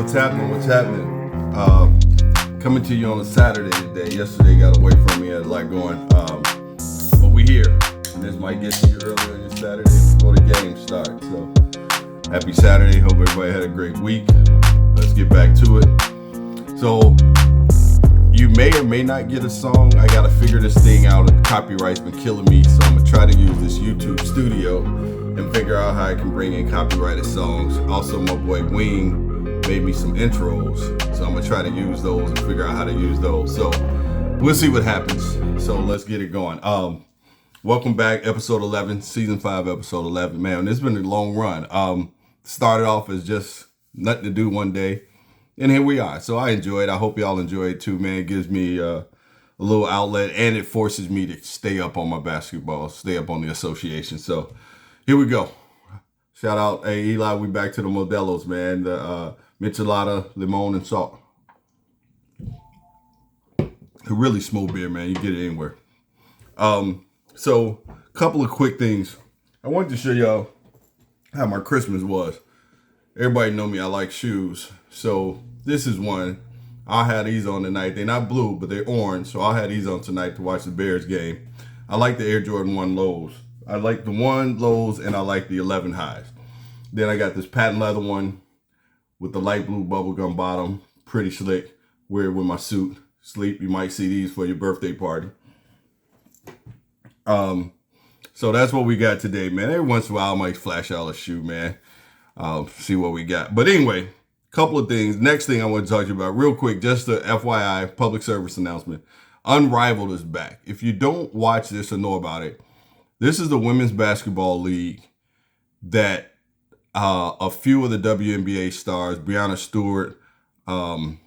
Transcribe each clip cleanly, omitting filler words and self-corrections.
What's happening? Coming to you on a Saturday today. Yesterday got away from me, had a lot going. But we here. And this might get to you earlier on your Saturday before the game starts. So happy Saturday. Hope everybody had a great week. Let's get back to it. So you may or may not get a song. I gotta figure this thing out. The copyright's been killing me, so I'm gonna try to use this YouTube studio and figure out how I can bring in copyrighted songs. Also, my boy Wing made me some intros, so I'm gonna try to use those and figure out how to use those. So we'll see what happens. So let's get it going. Welcome back, episode 11, season 5, episode 11. Man, this has been a long run. Started off as just nothing to do one day, and here we are. So I enjoy it. I hope y'all enjoy it too, man. It gives me a little outlet, and it forces me to stay up on my basketball, stay up on the association. So here we go. Shout out, hey Eli, we back to the Modelos, man. The Michelada, limon, and salt. A really smooth beer, man. You get it anywhere. So a couple of quick things. I wanted to show y'all how my Christmas was. Everybody know me, I like shoes. So this is one. I'll have these on tonight. They're not blue, but they're orange. So I'll have these on tonight to watch the Bears game. I like the Air Jordan 1 lows. I like the 1 lows and I like the 11 highs. Then I got this patent leather one with the light blue bubblegum bottom. Pretty slick. Wear it with my suit. Sleep. You might see these for your birthday party. So that's what we got today, man. Every once in a while I might flash out a shoe, man. See what we got. But anyway, couple of things. Next thing I want to talk to you about real quick, just a FYI, public service announcement. Unrivaled is back. If you don't watch this or know about it, this is the women's basketball league that a few of the WNBA stars, Breanna Stewart, and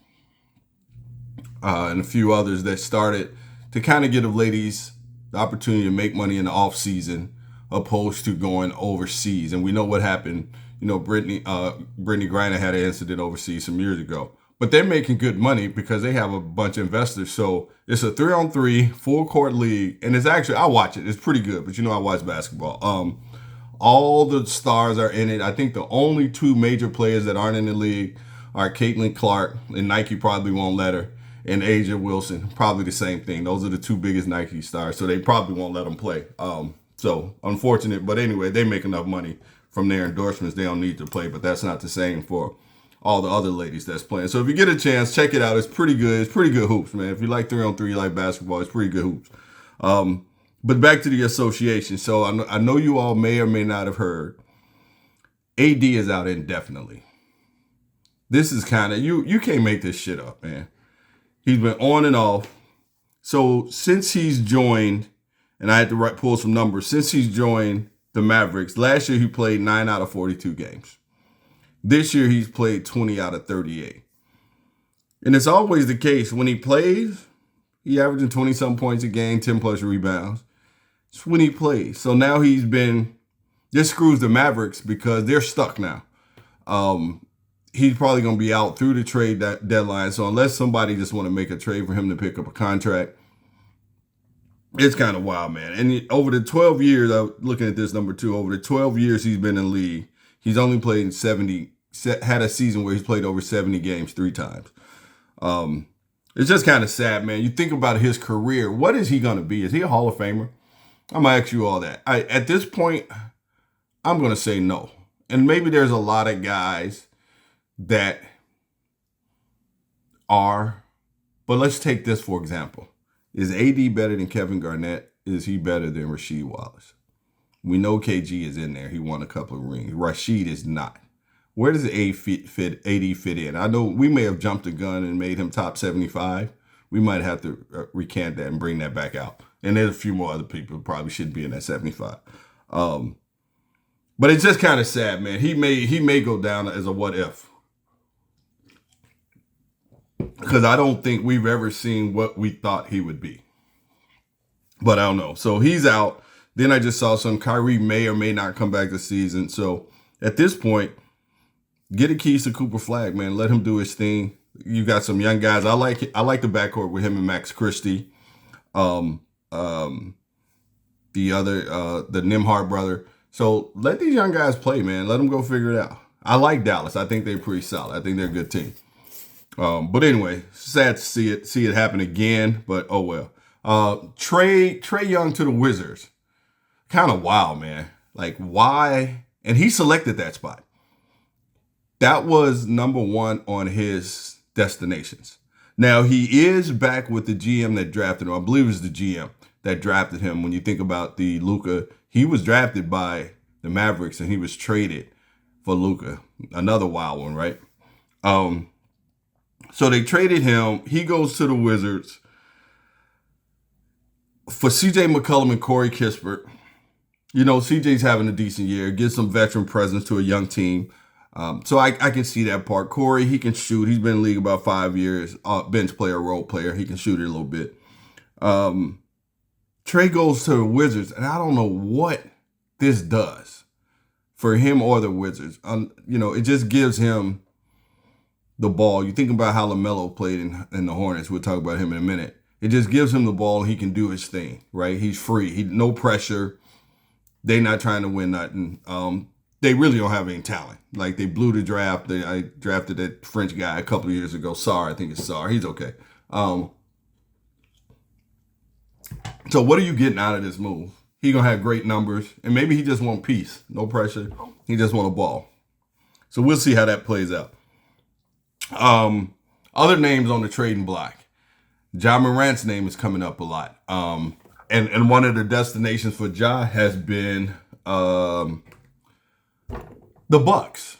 a few others that started to kind of give ladies the opportunity to make money in the off season opposed to going overseas. And we know what happened. You know, Brittany Griner had an incident overseas some years ago. But they're making good money because they have a bunch of investors. So it's a 3-on-3 full court league. And it's actually, I watch it. It's pretty good. But you know, I watch basketball. All the stars are in it. I think the only 2 major players that aren't in the league are Caitlin Clark, and Nike probably won't let her, and Asia Wilson. Probably the same thing. Those are the 2 biggest Nike stars. So they probably won't let them play. So unfortunate. But anyway, they make enough money from their endorsements. They don't need to play. But that's not the same for all the other ladies that's playing. So if you get a chance, check it out. It's pretty good. It's pretty good hoops, man. If you like 3-on-3, you like basketball, it's pretty good hoops. But back to the association. So I know you all may or may not have heard. AD is out indefinitely. This is kind of, you can't make this shit up, man. He's been on and off. So since he's joined, and I had to pull some numbers, since he's joined the Mavericks, last year he played 9 out of 42 games. This year he's played 20 out of 38. And it's always the case. When he plays, he averaging 20-something points a game, 10-plus rebounds. It's when he plays. So now this screws the Mavericks because they're stuck now. He's probably going to be out through the trade deadline. So unless somebody just want to make a trade for him to pick up a contract, it's kind of wild, man. And over the 12 years, I'm looking at this number 2, over the 12 years he's been in the league, he's only played in 70, had a season where he's played over 70 games 3 times. It's just kind of sad, man. You think about his career. What is he going to be? Is he a Hall of Famer? I'm going to ask you all that. At this point, I'm going to say no. And maybe there's a lot of guys that are, but let's take this for example. Is AD better than Kevin Garnett? Is he better than Rasheed Wallace? We know KG is in there. He won a couple of rings. Rasheed is not. Where does AD fit in? I know we may have jumped the gun and made him top 75. We might have to recant that and bring that back out. And there's a few more other people who probably shouldn't be in that 75. But it's just kind of sad, man. He may go down as a what if. Because I don't think we've ever seen what we thought he would be. But I don't know. So he's out. Then I just saw some Kyrie may or may not come back this season. So at this point, get the keys to Cooper Flagg, man. Let him do his thing. You got some young guys. I like the backcourt with him and Max Christie. The Nimhart brother. So let these young guys play, man. Let them go figure it out. I like Dallas. I think they're pretty solid. I think they're a good team. But anyway, sad to see it happen again. But oh well. Trey Young to the Wizards. Kind of wild, man. Like, why? And he selected that spot. That was number one on his destinations. Now, he is back with the GM that drafted him. I believe it was the GM that drafted him. When you think about the Luka, he was drafted by the Mavericks and he was traded for Luka. Another wild one, right? So they traded him. He goes to the Wizards for CJ McCollum and Corey Kispert. You know, CJ's having a decent year. Gives some veteran presence to a young team. So I can see that part. Corey, he can shoot. He's been in the league about 5 years. Bench player, role player. He can shoot it a little bit. Trey goes to the Wizards, and I don't know what this does for him or the Wizards. You know, it just gives him the ball. You think about how LaMelo played in the Hornets. We'll talk about him in a minute. It just gives him the ball. He can do his thing, right? He's free. No pressure. They're not trying to win nothing. They really don't have any talent. Like, they blew the draft. I drafted that French guy a couple of years ago. Sarr, I think it's Sarr. He's okay. So what are you getting out of this move? He going to have great numbers. And maybe he just want peace. No pressure. He just want a ball. So we'll see how that plays out. Other names on the trading block. Ja Morant's name is coming up a lot. And one of the destinations for Ja has been the Bucks.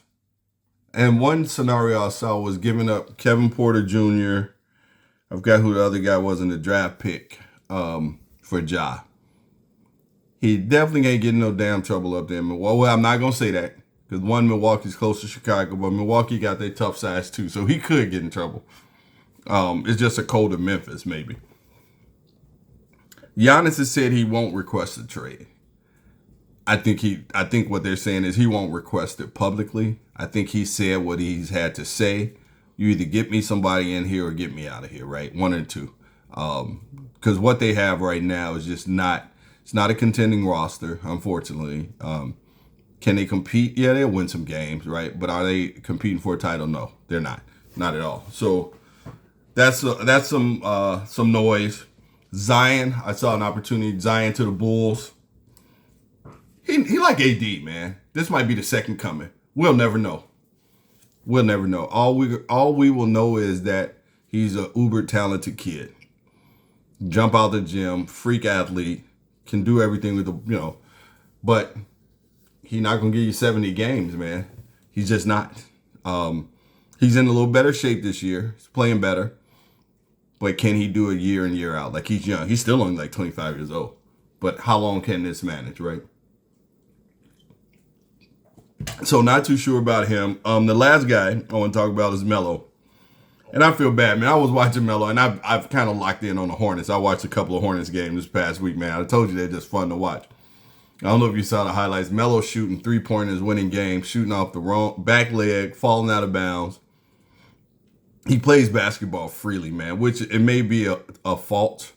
And one scenario I saw was giving up Kevin Porter Jr. I forgot who the other guy was in the draft pick for Ja. He definitely ain't getting no damn trouble up there in Milwaukee. Well, I'm not going to say that because one, Milwaukee's close to Chicago, but Milwaukee got their tough size too, so he could get in trouble. It's just a colder Memphis, maybe. Giannis has said he won't request a trade. I think what they're saying is he won't request it publicly. I think he said what he's had to say. You either get me somebody in here or get me out of here, right? One or two. Because what they have right now is just not, it's not a contending roster, unfortunately. Can they compete? Yeah, they'll win some games, right? But are they competing for a title? No, they're not. Not at all. So that's some noise. Zion, I saw an opportunity. Zion to the Bulls. He like AD, man. This might be the second coming. We'll never know. We'll never know. All we will know is that he's a uber talented kid. Jump out the gym, freak athlete, can do everything with the, but he's not gonna give you 70 games, man. He's just not. He's in a little better shape this year. He's playing better. But can he do it year in, year out? Like, he's young. He's still only like 25 years old. But how long can this manage, right? So not too sure about him. The last guy I want to talk about is Melo. And I feel bad, man. I was watching Melo, and I've kind of locked in on the Hornets. I watched a couple of Hornets games this past week, man. I told you they're just fun to watch. I don't know if you saw the highlights. Melo shooting three-pointers, winning games, shooting off the wrong back leg, falling out of bounds. He plays basketball freely, man, which it may be a fault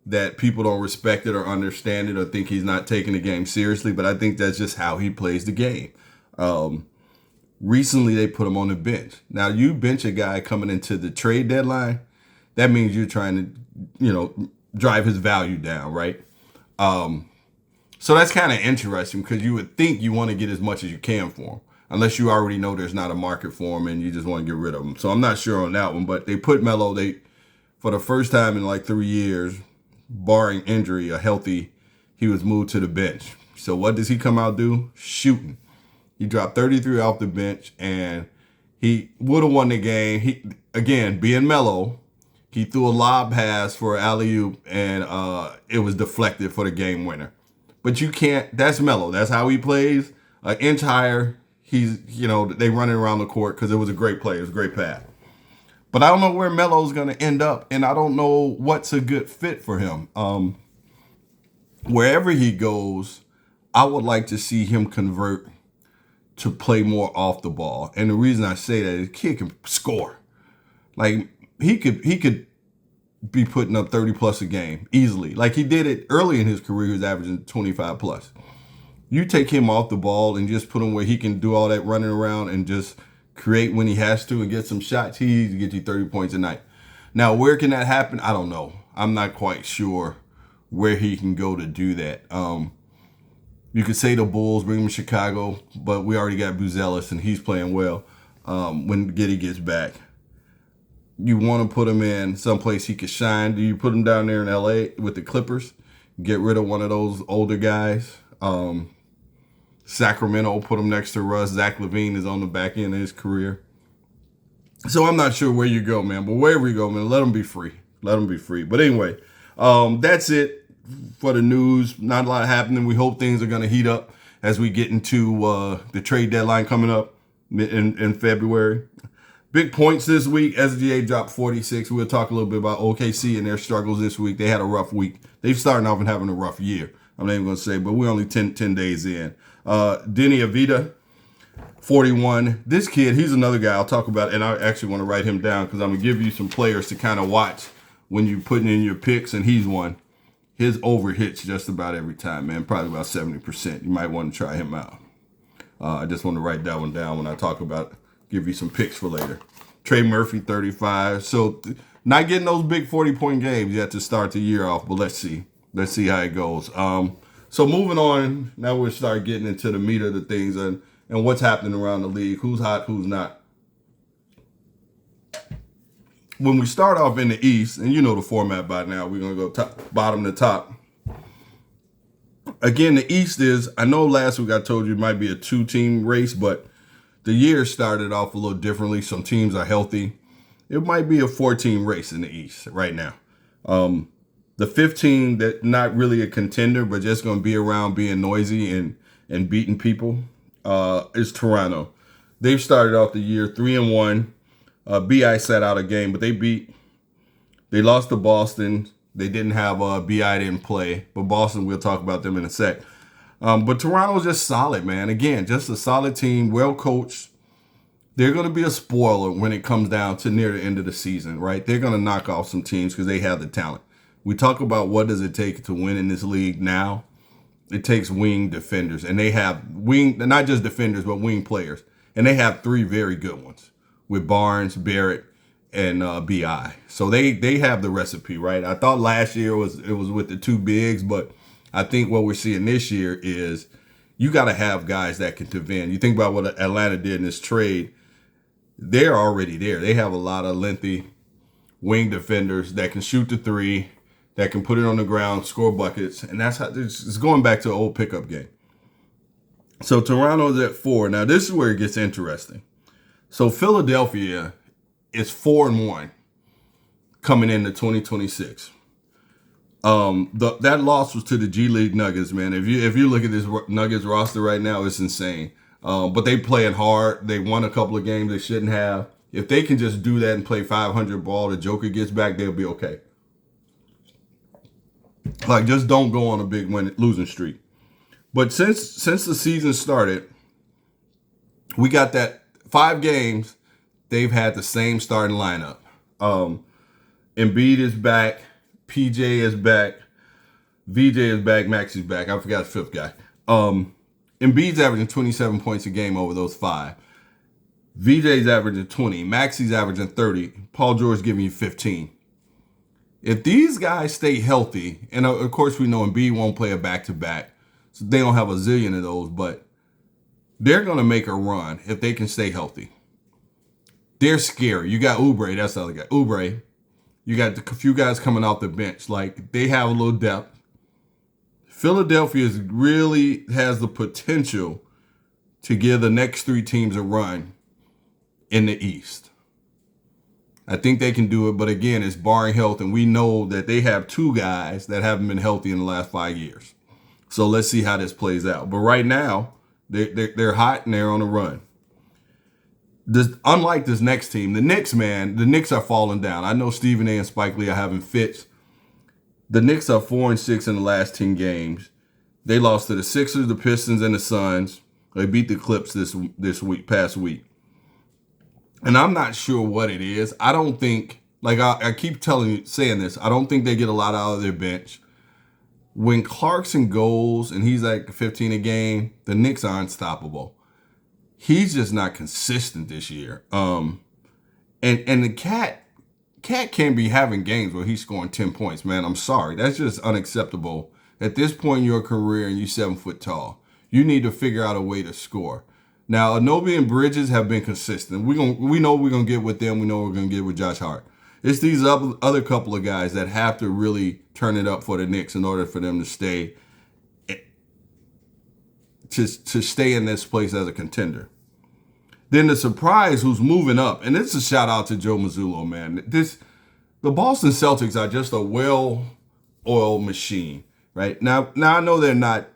that people don't respect it or understand it or think he's not taking the game seriously. But I think that's just how he plays the game. Recently, they put him on the bench. Now, you bench a guy coming into the trade deadline, that means you're trying to, drive his value down, right? So that's kind of interesting because you would think you want to get as much as you can for him, unless you already know there's not a market for him and you just want to get rid of him. So I'm not sure on that one, but they put Melo, for the first time in like 3 years, barring injury, he was moved to the bench. So what does he come out do? Shooting. He dropped 33 off the bench, and he would have won the game. He, again, being Melo, he threw a lob pass for alley-oop, and it was deflected for the game winner. But you can't. That's Melo. That's how he plays. An inch higher, he's, they running around the court because it was a great play. It was a great pass. But I don't know where Melo's going to end up, and I don't know what's a good fit for him. Wherever he goes, I would like to see him convert to play more off the ball. And the reason I say that is the kid can score. Like, he could be putting up 30 plus a game easily. Like he did it early in his career, he was averaging 25 plus. You take him off the ball and just put him where he can do all that running around and just create when he has to and get some shots. He can get you 30 points a night. Now, where can that happen? I don't know. I'm not quite sure where he can go to do that. You could say the Bulls, bring him to Chicago, but we already got Buzelis and he's playing well when Giddey gets back. You want to put him in someplace he could shine. Do you put him down there in LA with the Clippers? Get rid of one of those older guys. Sacramento, put him next to Russ. Zach LaVine is on the back end of his career. So I'm not sure where you go, man. But wherever you go, man, let them be free. Let them be free. But anyway, that's it for the news. Not a lot happening. We hope things are going to heat up as we get into the trade deadline coming up in February. Big points this week. SGA dropped 46. We'll talk a little bit about OKC and their struggles this week. They had a rough week. They've started off and having a rough year. I'm not even going to say, but we're only 10 days in. Denny Avita, 41. This kid, he's another guy I'll talk about, and I actually want to write him down because I'm going to give you some players to kind of watch when you're putting in your picks, and he's one. His over hits just about every time, man, probably about 70%. You might want to try him out. I just want to write that one down when I talk about it. Give you some picks for later. Trey Murphy, 35. So not getting those big 40-point games yet to start the year off, but let's see. Let's see how it goes. So moving on, now we'll start getting into the meat of the things and what's happening around the league. Who's hot, who's not. When we start off in the East, and you know the format by now, we're going to go bottom to top. Again, the East is, I know last week I told you it might be a 2-team race, but the year started off a little differently. Some teams are healthy. It might be a 4-team race in the East right now. The 15 that not really a contender, but just going to be around being noisy and beating people is Toronto. They've started off the year 3-1. BI sat out a game, but they lost to Boston. They didn't have BI didn't play, but Boston, we'll talk about them in a sec. But Toronto's just solid, man. Again, just a solid team, well coached. They're going to be a spoiler when it comes down to near the end of the season, right? They're going to knock off some teams because they have the talent. We talk about what does it take to win in this league now. It takes wing defenders, and they have not just defenders, but wing players. And they have 3 very good ones with Barnes, Barrett, and BI. So they have the recipe, right? I thought last year it was with the 2 bigs, but I think what we're seeing this year is you got to have guys that can defend. You think about what Atlanta did in this trade. They're already there. They have a lot of lengthy wing defenders that can shoot the 3, that can put it on the ground, score buckets, and that's how it's going back to an old pickup game. So Toronto's at 4. Now this is where it gets interesting. So Philadelphia is 4-1 coming into 2026. That loss was to the G League Nuggets, man. If you look at this Nuggets roster right now, it's insane. But they playing hard. They won a couple of games they shouldn't have. If they can just do that and play 500 ball, the Joker gets back, they'll be okay. Like, just don't go on a big losing streak. But since the season started, we got that 5 games, they've had the same starting lineup. Embiid is back. PJ is back. VJ is back. Max is back. I forgot the 5th guy. Embiid's averaging 27 points a game over those 5. VJ's averaging 20. Maxi's averaging 30. Paul George giving you 15. If these guys stay healthy, and of course we know Embiid won't play a back-to-back, so they don't have a zillion of those, but they're going to make a run if they can stay healthy. They're scary. You got Oubre, that's the other guy. Oubre. You got a few guys coming off the bench. Like, they have a little depth. Philadelphia really has the potential to give the next 3 teams a run in the East. I think they can do it, but again, it's barring health, and we know that they have 2 guys that haven't been healthy in the last 5 years. So let's see how this plays out. But right now, they're hot and they're on a run. Unlike this next team, the Knicks, man, the Knicks are falling down. I know Stephen A. and Spike Lee are having fits. The Knicks are 4-6 in the last 10 games. They lost to the Sixers, the Pistons, and the Suns. They beat the Clips past week. And I'm not sure what it is. I don't think, like I keep saying this, I don't think they get a lot out of their bench. when Clarkson goes and he's like 15 a game, the Knicks are unstoppable. He's just not consistent this year. And the cat can't be having games where he's scoring 10 points, man. I'm sorry. That's just unacceptable. At this point in your career and you're 7 foot tall, you need to figure out a way to score. Now, Anobi and Bridges have been consistent. We know we're gonna get with them. We know we're gonna get with Josh Hart. It's these other couple of guys that have to really turn it up for the Knicks in order for them to stay in this place as a contender. Then the surprise who's moving up, and it's a shout out to Joe Mazzulla, man. The Boston Celtics are just a well-oiled machine, right? Now I know they're not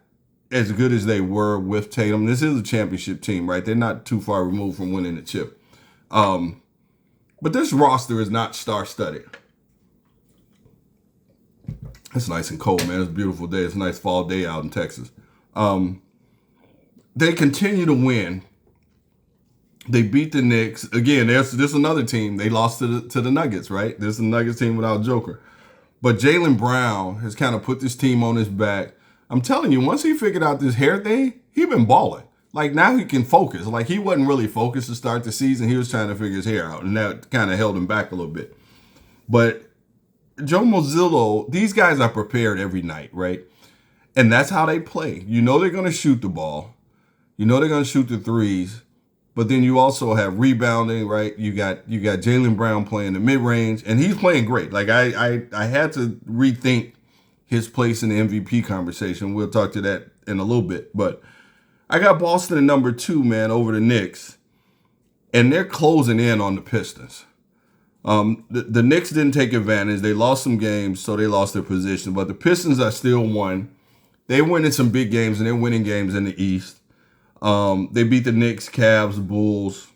as good as they were with Tatum. This is a championship team, right? They're not too far removed from winning the chip. But this roster is not star-studded. It's nice and cold, man. It's a beautiful day. It's a nice fall day out in Texas. They continue to win. They beat the Knicks. Again, there's another team. They lost to the Nuggets, right? There's a Nuggets team without Joker. But Jaylen Brown has kind of put this team on his back. I'm telling you, once he figured out this hair thing, he been balling. Like, now he can focus. Like, he wasn't really focused to start the season. He was trying to figure his hair out, and that kind of held him back a little bit. But Joe Mazzulla, these guys are prepared every night, right? And that's how they play. You know they're going to shoot the ball. You know they're going to shoot the threes. But then you also have rebounding, right? You got Jaylen Brown playing the mid-range, and he's playing great. Like, I had to rethink his place in the MVP conversation. We'll talk to that in a little bit. But I got Boston at number 2, man, over the Knicks. And they're closing in on the Pistons. The Knicks didn't take advantage. They lost some games, so they lost their position. But the Pistons are still one. They winning some big games, and they're winning games in the East. They beat the Knicks, Cavs, Bulls.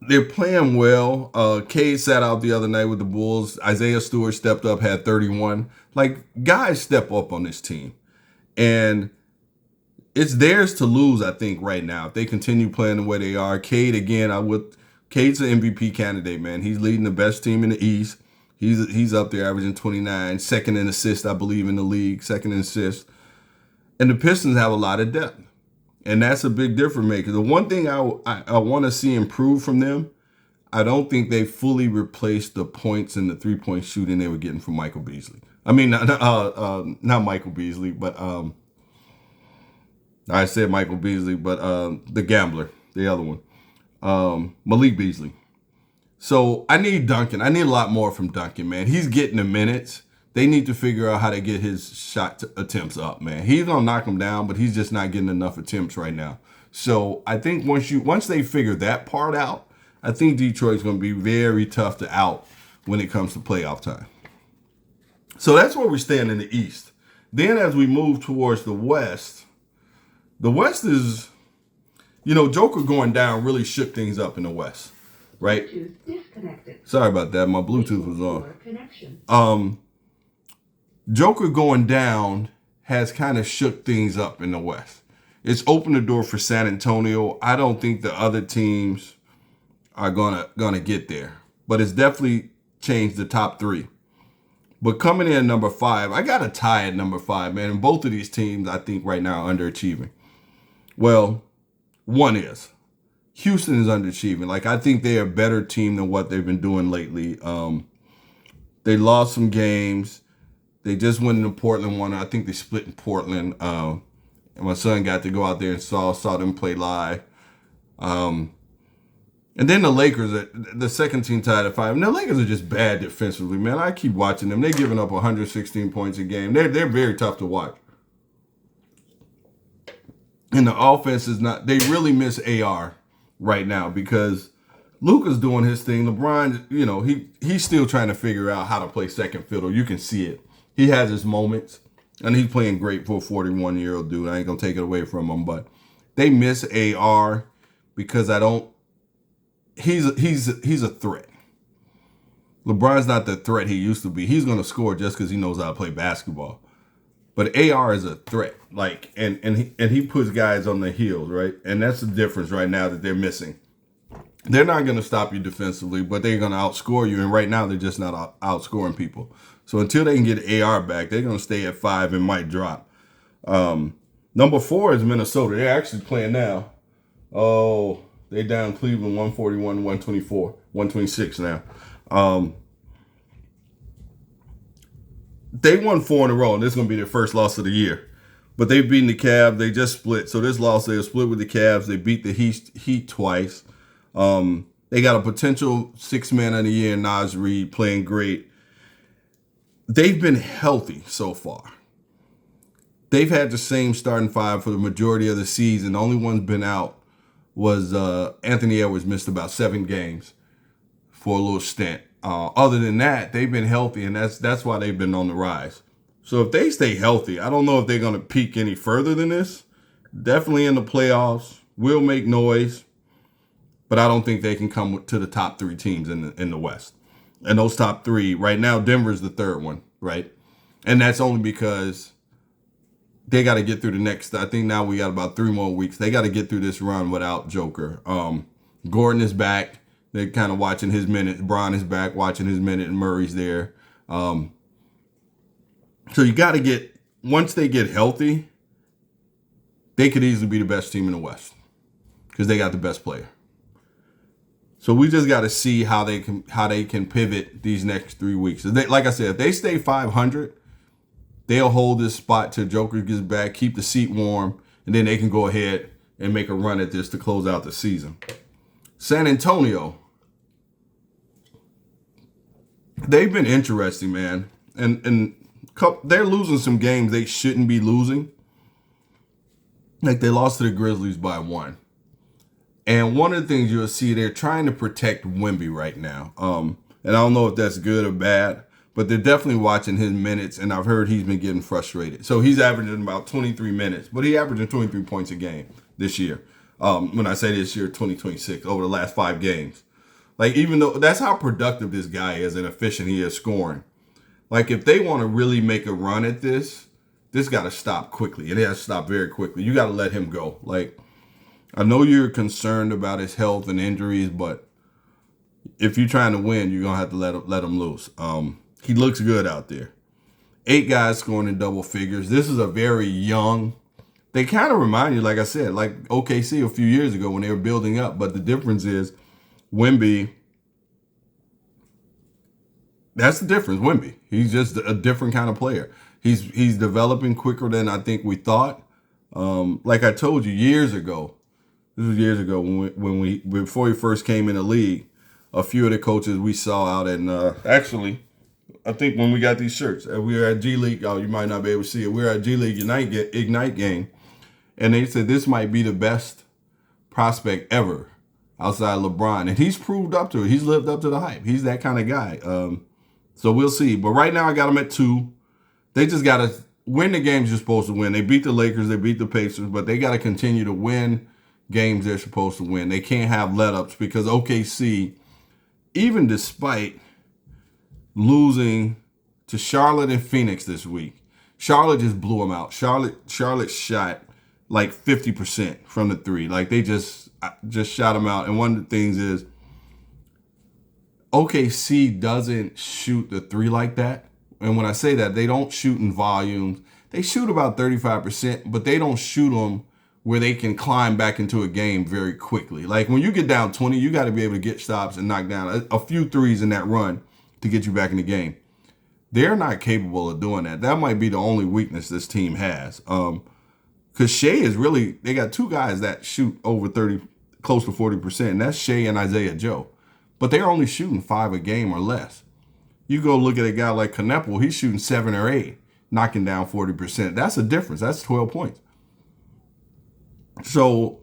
They're playing well. Cade sat out the other night with the Bulls. Isaiah Stewart stepped up, had 31. Like, guys step up on this team. And it's theirs to lose, I think, right now. If they continue playing the way they are. Cade, again, Cade's an MVP candidate, man. He's leading the best team in the East. He's up there averaging 29. Second in assists, I believe, in the league. Second in assists. And the Pistons have a lot of depth. And that's a big difference maker. The one thing I want to see improve from them, I don't think they fully replaced the points and the three-point shooting they were getting from Michael Beasley. I mean, not Michael Beasley, but I said Michael Beasley, but the gambler, the other one, Malik Beasley. So I need Duncan. I need a lot more from Duncan, man. He's getting the minutes. They need to figure out how to get his shot attempts up, man. He's going to knock them down, but he's just not getting enough attempts right now. So I think once they figure that part out, I think Detroit's going to be very tough to out when it comes to playoff time. So that's where we stand in the East. Then as we move towards the West is, Joker going down really shook things up in the West, right? Sorry about that. My Bluetooth was on. Joker going down has kind of shook things up in the West. It's opened the door for San Antonio. I don't think the other teams are gonna get there, but it's definitely changed the top 3. But coming in at number 5, I got a tie at number 5, man. And both of these teams, I think, right now are underachieving. Well, one is Houston is underachieving. Like, I think they're a better team than what they've been doing lately. They lost some games. They just went into Portland one. I think they split in Portland. And my son got to go out there and saw them play live. And then the Lakers, the second team tied at 5. And the Lakers are just bad defensively, man. I keep watching them. They're giving up 116 points a game. They're very tough to watch. And the offense is not. They really miss AR right now because Luka's doing his thing. LeBron, he's still trying to figure out how to play second fiddle. You can see it. He has his moments, and he's playing great for a 41-year-old dude. I ain't going to take it away from him, but they miss AR because he's a threat. LeBron's not the threat he used to be. He's going to score just because he knows how to play basketball. But AR is a threat, like, and he puts guys on their heels, right? And that's the difference right now that they're missing. They're not going to stop you defensively, but they're going to outscore you. And right now, they're just not outscoring people. So until they can get AR back, they're going to stay at 5 and might drop. Number 4 is Minnesota. They're actually playing now. Oh, they down Cleveland 141, 124, 126 now. They won 4 in a row, and this is going to be their first loss of the year. But they've beaten the Cavs. They just split. So this loss, they split with the Cavs. They beat the Heat twice. They got a potential 6th man of the year, Naz Reid, playing great. They've been healthy so far. They've had the same starting 5 for the majority of the season. The only one's been out was Anthony Edwards missed about 7 games for a little stint. Other than that, they've been healthy, and that's why they've been on the rise. So if they stay healthy, I don't know if they're going to peak any further than this. Definitely in the playoffs, will make noise, but I don't think they can come to the top 3 teams in the West. And those top 3, right now, Denver's the 3rd one, right? And that's only because they got to get through the next. I think now we got about 3 more weeks. They got to get through this run without Joker. Gordon is back. They're kind of watching his minute. Bron is back, watching his minute, and Murray's there. So you got to get, once they get healthy, they could easily be the best team in the West because they got the best player. So we just got to see how they can pivot these next 3 weeks. Like I said, if they stay 500, they'll hold this spot till Joker gets back, keep the seat warm, and then they can go ahead and make a run at this to close out the season. San Antonio, they've been interesting, man. And they're losing some games they shouldn't be losing. Like they lost to the Grizzlies by 1. And one of the things you'll see, they're trying to protect Wemby right now. And I don't know if that's good or bad, but they're definitely watching his minutes, and I've heard he's been getting frustrated. So he's averaging about 23 minutes, but he's averaging 23 points a game this year. When I say this year, 2026, over the last 5 games. Like, even though that's how productive this guy is and efficient he is scoring. Like, if they want to really make a run at this got to stop quickly. It has to stop very quickly. You got to let him go. Like, I know you're concerned about his health and injuries, but if you're trying to win, you're going to have to let him loose. He looks good out there. 8 guys scoring in double figures. This is a very young. They kind of remind you, like I said, like OKC a few years ago when they were building up. But the difference is Wemby. That's the difference. Wemby. He's just a different kind of player. He's developing quicker than I think we thought. Like I told you years ago. This was years ago before he first came in the league. A few of the coaches we saw out in actually. I think when we got these shirts, we were at G League. Oh, you might not be able to see it. We were at G League Ignite game, and they said this might be the best prospect ever outside LeBron, and he's proved up to it. He's lived up to the hype. He's that kind of guy. So we'll see. But right now, I got them at 2. They just got to win the games you're supposed to win. They beat the Lakers. They beat the Pacers, but they got to continue to win games they're supposed to win. They can't have let-ups because OKC, even despite losing to Charlotte and Phoenix this week. Charlotte just blew them out. Charlotte shot like 50% from the 3. Like they just shot them out. And one of the things is OKC doesn't shoot the 3 like that. And when I say that, they don't shoot in volumes. They shoot about 35%, but they don't shoot them where they can climb back into a game very quickly. Like when you get down 20, you got to be able to get stops and knock down a few threes in that run to get you back in the game. They're not capable of doing that. That might be the only weakness this team has. Because Shea is really, they got 2 guys that shoot over 30, close to 40%, and that's Shea and Isaiah Joe. But they're only shooting 5 a game or less. You go look at a guy like Kneppel, he's shooting 7 or 8, knocking down 40%. That's a difference. That's 12 points. So,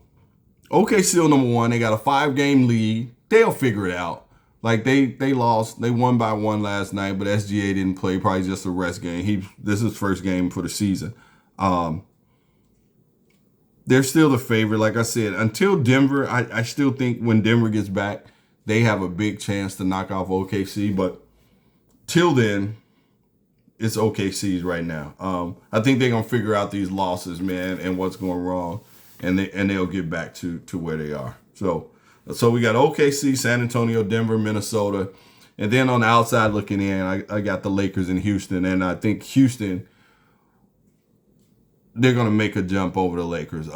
OKC still number 1. They got a 5-game lead. They'll figure it out. Like they lost, they won by 1 last night, but SGA didn't play, probably just a rest game. This is his first game for the season. They're still the favorite, like I said. Until Denver, I still think when Denver gets back, they have a big chance to knock off OKC. But till then, it's OKC's right now. I think they're gonna figure out these losses, man, and what's going wrong, and they'll get back to where they are. So So we got OKC, San Antonio, Denver, Minnesota. And then on the outside looking in, I got the Lakers in Houston. And I think Houston, they're going to make a jump over the Lakers.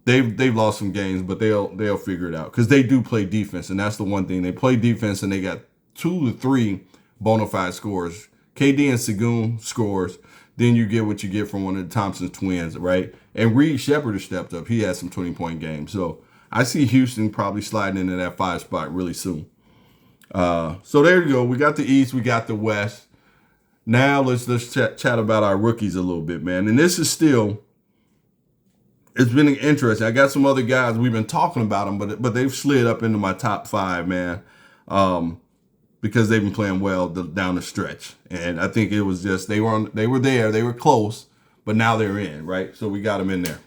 They've lost some games, but they'll figure it out because they do play defense, and that's the one thing. They play defense, and they got 2 to 3 bona fide scorers. KD and Segun scores. Then you get what you get from one of the Thompson twins, right? And Reed Shepard has stepped up. He had some 20-point games. So I see Houston probably sliding into that 5 spot really soon. So there you go. We got the East. We got the West. Now let's chat about our rookies a little bit, man. And this is still, it's been interesting. I got some other guys, we've been talking about them, but they've slid up into my top 5, man, because they've been playing well down the stretch. And I think it was just they were there, they were close, but now they're in, right? So we got them in there.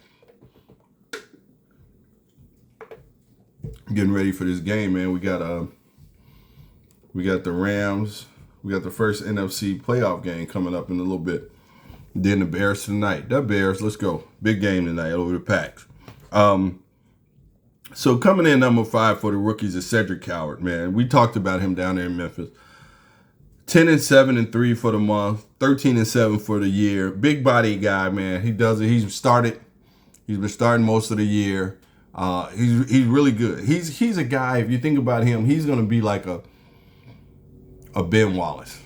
Getting ready for this game, man. We got the Rams. We got the first NFC playoff game coming up in a little bit. Then the Bears tonight. The Bears, let's go. Big game tonight over the Packs. So coming in number 5 for the rookies is Cedric Coward, man. We talked about him down there in Memphis. 10-7-3 for the month. 13-7 for the year. Big body guy, man. He does it. He's been starting most of the year. He's really good. He's a guy, if you think about him, he's going to be like a Ben Wallace.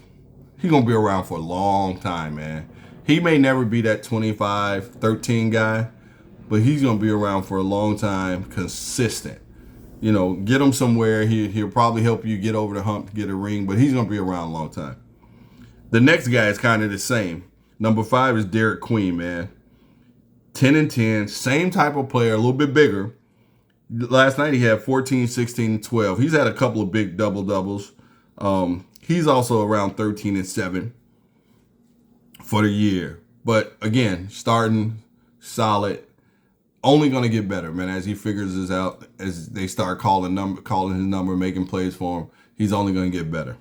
He's going to be around for a long time, man. He may never be that 25-13 guy, but he's going to be around for a long time, consistent. You know, get him somewhere. He'll probably help you get over the hump to get a ring, but he's going to be around a long time. The next guy is kind of the same. Number 5 is Derek Queen, man. 10-10, same type of player, a little bit bigger. Last night he had 14, 16, 12. He's had a couple of big double-doubles. He's also around 13-7 for the year. But again, starting solid, only going to get better, man, as he figures this out, as they start calling his number, making plays for him. He's only going to get better.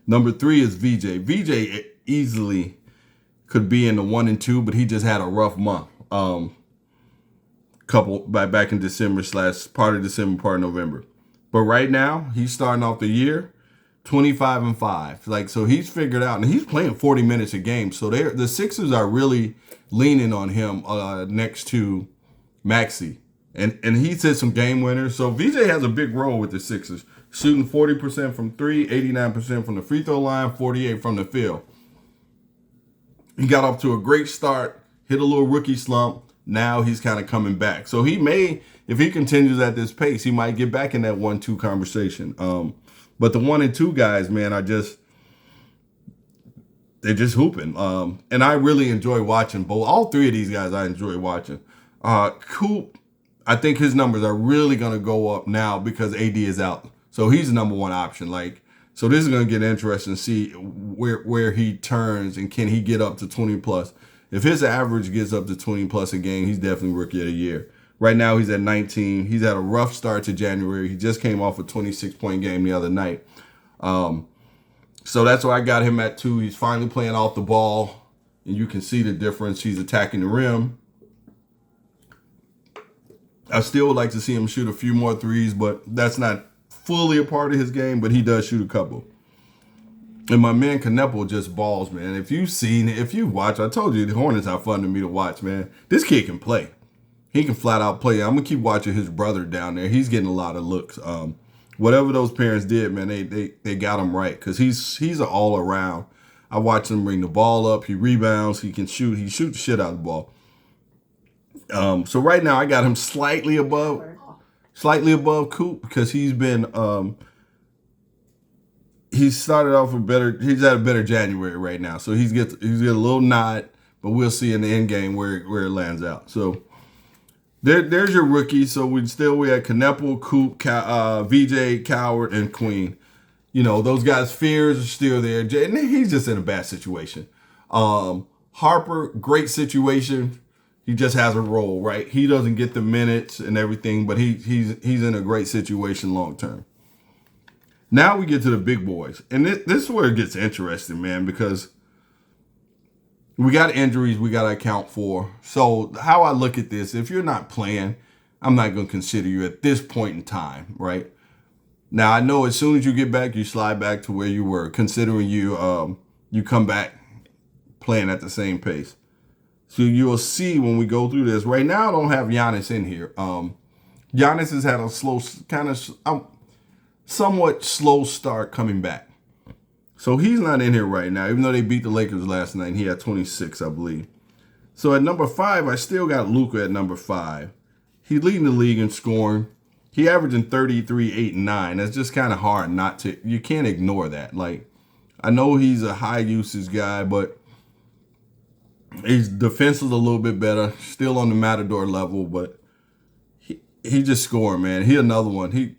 Number 3 is VJ. VJ easily could be in the 1 and 2, but he just had a rough month. Back in December / part of December, part of November. But right now, he's starting off the year 25-5. Like, so he's figured out, and he's playing 40 minutes a game. So the Sixers are really leaning on him next to Maxey. And he's hit some game winners. So VJ has a big role with the Sixers. Shooting 40% from 3, 89% from the free throw line, 48% from the field. He got off to a great start, hit a little rookie slump. Now he's kind of coming back. So he may, if he continues at this pace, he might get back in that 1-2 conversation. But the 1 and 2 guys, man, they're just hooping. And I really enjoy watching both. All 3 of these guys I enjoy watching. Coop, I think his numbers are really going to go up now because AD is out. So he's the number 1 option. So this is going to get interesting to see where he turns and can he get up to 20 plus. If his average gets up to 20 plus a game, he's definitely rookie of the year. Right now, he's at 19. He's had a rough start to January. He just came off a 26-point game the other night. So that's why I got him at 2. He's finally playing off the ball, and you can see the difference. He's attacking the rim. I still would like to see him shoot a few more threes, but that's not fully a part of his game, but he does shoot a couple. And my man Kneppel just balls, man. If you watch, I told you the Hornets are fun to me to watch, man. This kid can play. He can flat out play. I'm going to keep watching his brother down there. He's getting a lot of looks. Whatever those parents did, man, they got him right because he's an all-around. I watch him bring the ball up. He rebounds. He can shoot. He shoots the shit out of the ball. So right now I got him slightly above Coop because he's been he started off he's at a better January right now. So he's get a little nod, but we'll see in the end game where it lands out. So there's your rookie. So we had Kneppel, Coop, VJ, Coward, and Queen. You know, those guys' fears are still there. And he's just in a bad situation. Harper, great situation. He just has a role, right? He doesn't get the minutes and everything, but he's in a great situation long term. Now we get to the big boys. And this is where it gets interesting, man, because we got injuries we got to account for. So how I look at this, if you're not playing, I'm not going to consider you at this point in time, right? Now, I know as soon as you get back, you slide back to where you were, considering you come back playing at the same pace. So you'll see when we go through this. Right now, I don't have Giannis in here. Giannis has had a slow, somewhat slow start coming back. So he's not in here right now, even though they beat the Lakers last night. And he had 26, I believe. So at number 5, I still got Luka at number 5. He's leading the league in scoring. He averaging 33, 8, and 9. That's just kind of hard not to. You can't ignore that. Like, I know he's a high usage guy, but his defense is a little bit better. Still on the Matador level, but he just scoring, man. He another one.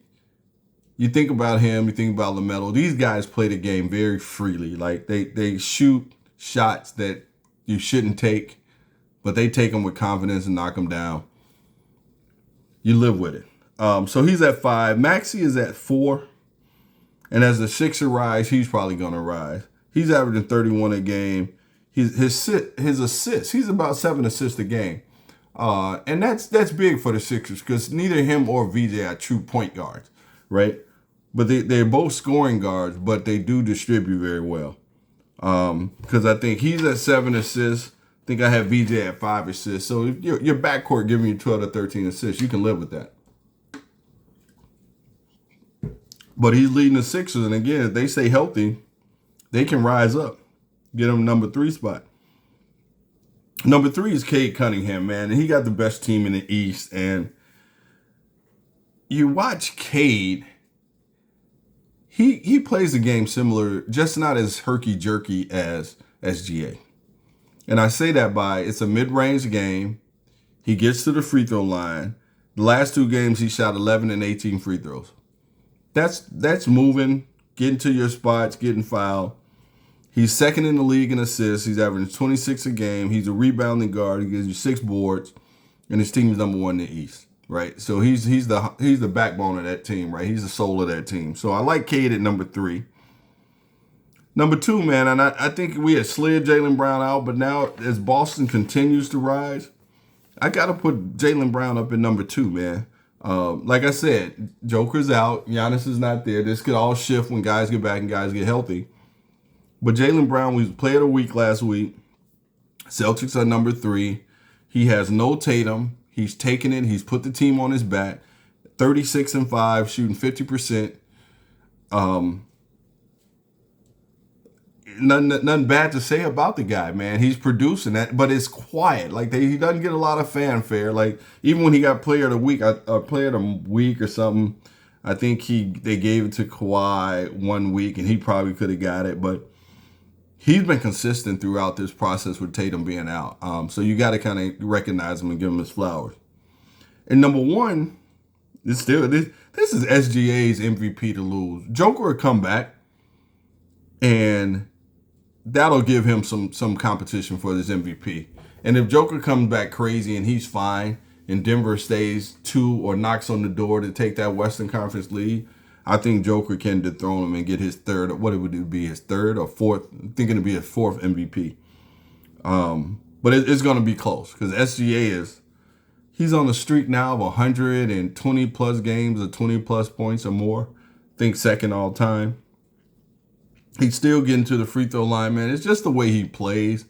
You think about him, you think about LaMelo. These guys play the game very freely. Like, they shoot shots that you shouldn't take, but they take them with confidence and knock them down. You live with it. So he's at 5. Maxey is at 4. And as the Sixer rise, he's probably going to rise. He's averaging 31 a game. His assists, he's about 7 assists a game. And that's big for the Sixers because neither him or VJ are true point guards, right? But they're both scoring guards, but they do distribute very well. Because I think he's at 7 assists. I think I have VJ at 5 assists. So if your backcourt giving you 12 to 13 assists, you can live with that. But he's leading the Sixers, and again, if they stay healthy, they can rise up, get him number 3 spot. Number 3 is Cade Cunningham, man, and he got the best team in the East. And you watch Cade, he plays the game similar, just not as herky-jerky as SGA. And I say that by it's a mid-range game. He gets to the free throw line. The last 2 games, he shot 11 and 18 free throws. That's moving, getting to your spots, getting fouled. He's second in the league in assists. He's averaging 26 a game. He's a rebounding guard. He gives you 6 boards, and his team is number 1 in the East, right? So he's the backbone of that team, right? He's the soul of that team. So I like Cade at number 3. Number 2, man, and I think we had slid Jaylen Brown out, but now as Boston continues to rise, I got to put Jaylen Brown up at number 2, man. Like I said, Joker's out. Giannis is not there. This could all shift when guys get back and guys get healthy. But Jaylen Brown was player of the week last week. Celtics are number 3. He has no Tatum. He's taken it. He's put the team on his back. 36 and 5, shooting 50%. Nothing bad to say about the guy, man. He's producing that, but it's quiet. Like he doesn't get a lot of fanfare. Like even when he got player of the week, player of the week or something, I think they gave it to Kawhi 1 week, and he probably could have got it. But he's been consistent throughout this process with Tatum being out. So you got to kind of recognize him and give him his flowers. And number 1, this is SGA's MVP to lose. Joker will come back, and that'll give him some competition for this MVP. And if Joker comes back crazy and he's fine, and Denver stays 2 or knocks on the door to take that Western Conference lead, I think Joker can dethrone him and get his 3rd. What would it be, his 3rd or 4th? I'm thinking it'd be his 4th MVP. But it's going to be close because SGA he's on the streak now of 120 plus games or 20 plus points or more. I think 2nd all time. He's still getting to the free throw line, man. It's just the way he plays.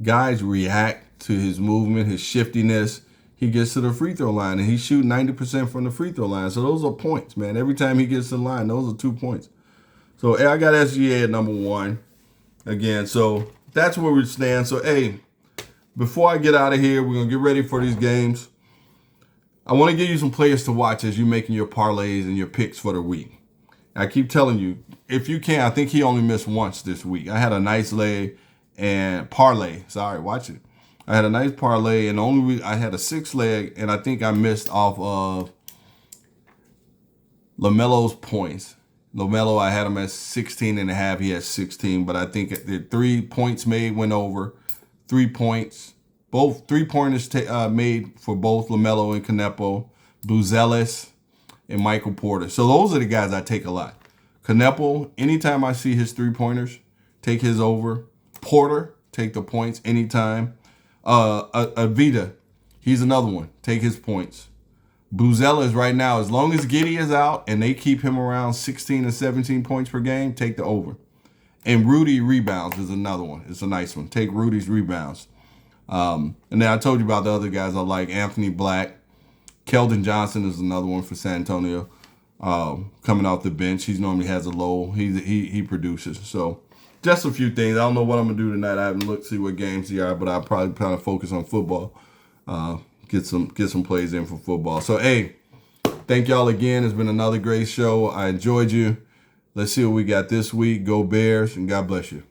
Guys react to his movement, his shiftiness. He gets to the free throw line, and he's shooting 90% from the free throw line. So those are points, man. Every time he gets to the line, those are 2 points. So I got SGA at number 1 again. So that's where we stand. So, hey, before I get out of here, we're going to get ready for these games. I want to give you some players to watch as you're making your parlays and your picks for the week. I keep telling you, if you can, I think he only missed once this week. I had a nice leg and parlay. Sorry, watch it. I had a nice parlay, and I had a 6 leg, and I think I missed off of LaMelo's points. LaMelo, I had him at 16 and a half. He had 16, but I think the 3 points made went over. 3 points. Both 3-pointers made for both LaMelo and Canepo, Buzelis, and Michael Porter. So those are the guys I take a lot. Canepo, anytime I see his 3-pointers, take his over. Porter, take the points anytime. Avita, he's another one. Take his points. Buzella is right now, as long as Giddey is out and they keep him around 16 and 17 points per game, take the over. And Rudy rebounds is another one. It's a nice one. Take Rudy's rebounds. And then I told you about the other guys I like. Anthony Black. Keldon Johnson is another one for San Antonio. Coming off the bench. He normally has a low. He produces. So just a few things. I don't know what I'm going to do tonight. I haven't looked to see what games they are, but I'll probably kind of focus on football. Get some plays in for football. So, hey, thank y'all again. It's been another great show. I enjoyed you. Let's see what we got this week. Go Bears, and God bless you.